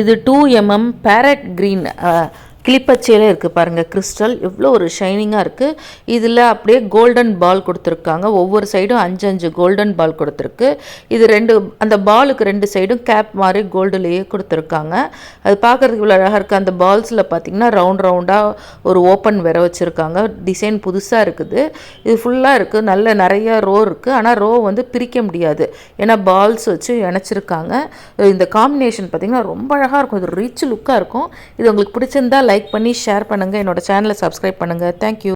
இது 2mm farad green கிளிப்பச்சையில் இருக்குது பாருங்கள். கிறிஸ்டல் எவ்வளோ ஒரு ஷைனிங்காக இருக்குது. இதில் அப்படியே கோல்டன் பால் கொடுத்துருக்காங்க. ஒவ்வொரு சைடும் 5 கோல்டன் பால் கொடுத்துருக்கு. இது அந்த பாலுக்கு 2 சைடும் கேப் மாதிரி கோல்டுலேயே கொடுத்துருக்காங்க. அது பார்க்குறதுக்கு இவ்வளோ அழகாக இருக்குது. அந்த பால்ஸில் பார்த்திங்கன்னா ரவுண்டாக ஒரு ஓப்பன் வேற வச்சுருக்காங்க. டிசைன் புதுசாக இருக்குது. இது ஃபுல்லாக இருக்குது. நிறைய ரோ இருக்குது. ஆனால் ரோ வந்து பிரிக்க முடியாது, ஏன்னா பால்ஸ் வச்சு இணைச்சிருக்காங்க. இந்த காம்பினேஷன் பார்த்திங்கன்னா ரொம்ப அழகாக இருக்கும். இது ரிச் லுக்காக இருக்கும். இது உங்களுக்கு பிடிச்சிருந்தா லைக் பண்ணி ஷேர் பண்ணுங்கள். என்னோட சேனலை சப்ஸ்கிரைப் பண்ணுங்கள். தேங்க்யூ.